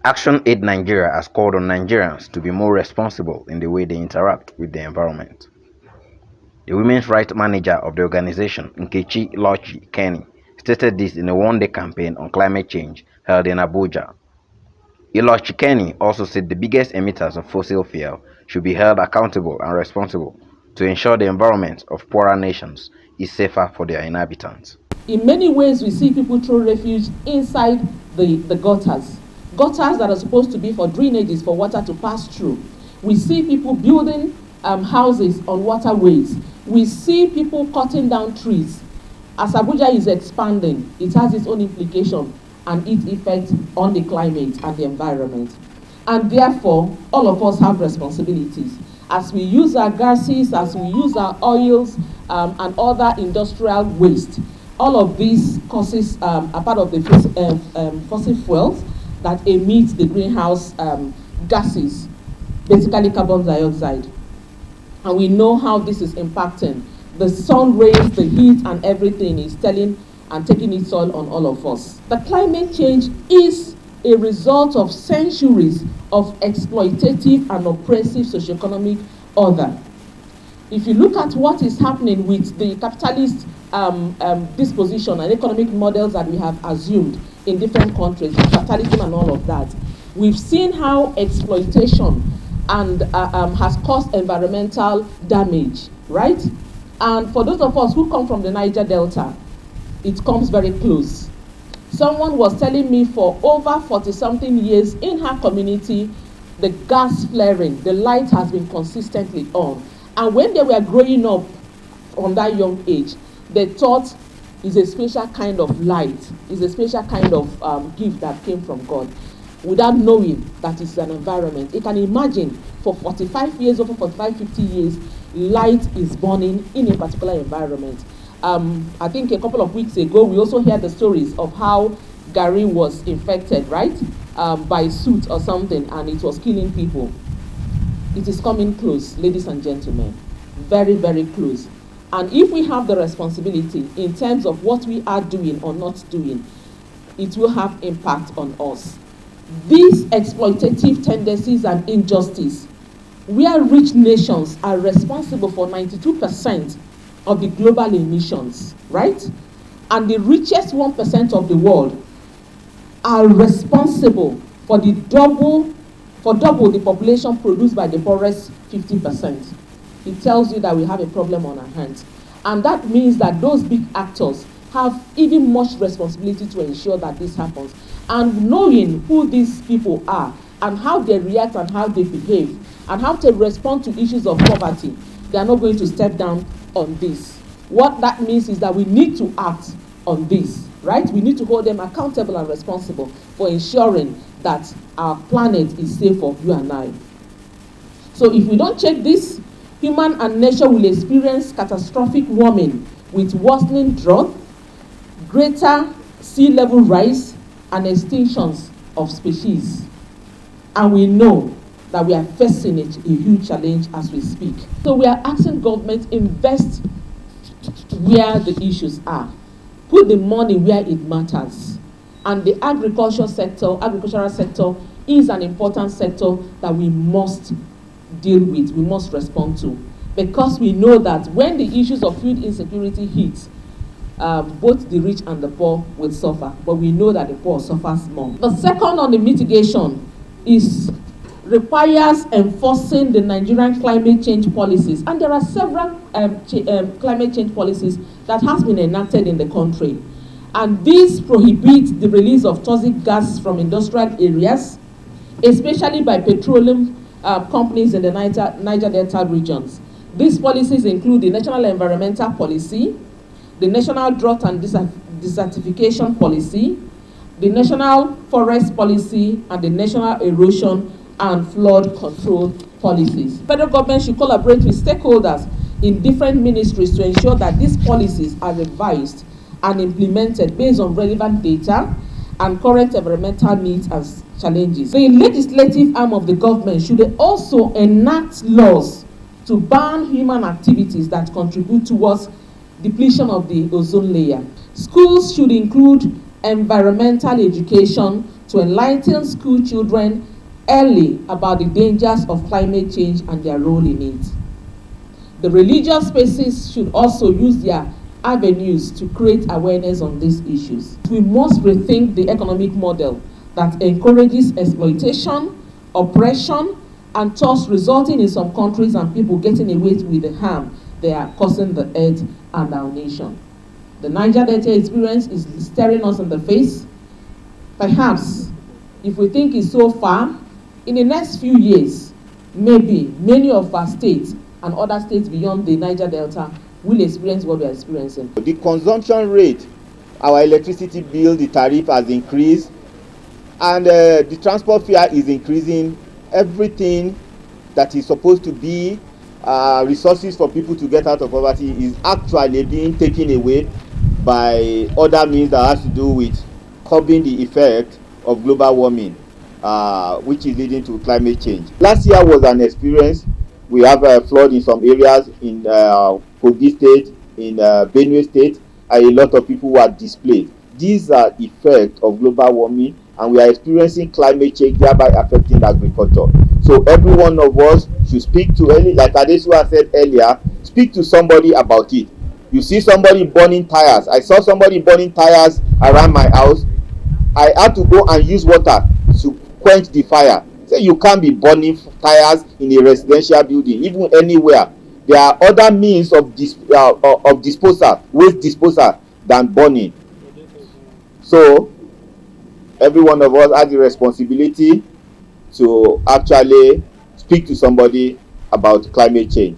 ActionAid Nigeria has called on Nigerians to be more responsible in the way they interact with the environment. The women's rights manager of the organization, Nkechi Ilochi-Kanny, stated this in a one-day campaign on climate change held in Abuja. Ilochi-Kanny also said the biggest emitters of fossil fuel should be held accountable and responsible to ensure the environment of poorer nations is safer for their inhabitants. In many ways, we see people throw refuge inside the gutters. Gutters that are supposed to be for drainages, for water to pass through. We see people building houses on waterways. We see people cutting down trees. As Abuja is expanding, it has its own implication and its effect on the climate and the environment. And therefore, all of us have responsibilities. As we use our gases, as we use our oils and other industrial waste, all of these causes are part of the fossil fuels that emit the greenhouse gases, basically carbon dioxide. And we know how this is impacting. The sun rays, the heat and everything is telling and taking its toll on all of us. The climate change is a result of centuries of exploitative and oppressive socioeconomic order. If you look at what is happening with the capitalist disposition and economic models that we have assumed in different countries, capitalism and all of that, we've seen how exploitation and has caused environmental damage, right? And for those of us who come from the Niger Delta, it comes very close. Someone was telling me for over 40-something years in her community, the gas flaring, the light has been consistently on. And when they were growing up from that young age, they thought it's a special kind of light, it's a special kind of gift that came from God, without knowing that it's an environment. You can imagine for 45 years, over 45, 50 years, light is burning in a particular environment. I think a couple of weeks ago, we also heard the stories of how Gary was infected, right, by soot or something, and it was killing people. It is coming close, ladies and gentlemen, very, very close. And if we have the responsibility in terms of what we are doing or not doing, it will have impact on us. These exploitative tendencies and injustice, where rich nations are responsible for 92% of the global emissions, right? And the richest 1% of the world are responsible for double the population produced by the poorest 50%. It tells you that we have a problem on our hands. And that means that those big actors have even much responsibility to ensure that this happens. And knowing who these people are and how they react and how they behave and how to respond to issues of poverty, they are not going to step down on this. What that means is that we need to act on this, right? We need to hold them accountable and responsible for ensuring that our planet is safe for you and I. So if we don't check this, human and nature will experience catastrophic warming with worsening drought, greater sea level rise, and extinctions of species. And we know that we are facing a huge challenge as we speak. So we are asking government invest where the issues are. Put the money where it matters. And the agricultural sector is an important sector that we must deal with, we must respond to. Because we know that when the issues of food insecurity hits, both the rich and the poor will suffer, but we know that the poor suffers more. The second on the mitigation requires enforcing the Nigerian climate change policies. And there are several climate change policies that has been enacted in the country. And these prohibit the release of toxic gas from industrial areas, especially by petroleum companies in the Niger Delta regions. These policies include the National Environmental Policy, the National Drought and Desertification Policy, the National Forest Policy, and the National Erosion and Flood Control Policies. Federal government should collaborate with stakeholders in different ministries to ensure that these policies are revised and implemented based on relevant data and current environmental needs and challenges. The legislative arm of the government should also enact laws to ban human activities that contribute towards depletion of the ozone layer. Schools should include environmental education to enlighten school children early about the dangers of climate change and their role in it. The religious spaces should also use their avenues to create awareness on these issues. We must rethink the economic model that encourages exploitation, oppression, and thus resulting in some countries and people getting away with the harm they are causing the earth and our nation. The Niger Delta experience is staring us in the face. Perhaps, if we think it's so far, in the next few years, maybe many of our states and other states beyond the Niger Delta will experience what we are experiencing. The consumption rate, our electricity bill, the tariff has increased, and the transport fare is increasing. Everything that is supposed to be resources for people to get out of poverty is actually being taken away by other means that has to do with curbing the effect of global warming, which is leading to climate change. Last year was an experience. We have a flood in some areas in Kogi State, in Benue State, and a lot of people were displaced. These are effects of global warming, and we are experiencing climate change, thereby affecting agriculture. So every one of us should speak to, like Adesua said earlier, speak to somebody about it. You see somebody burning tires. I saw somebody burning tires around my house. I had to go and use water to quench the fire. So you can't be burning tires in a residential building, even anywhere. There are other means of disposal, waste disposal, than burning. So every one of us has the responsibility to actually speak to somebody about climate change.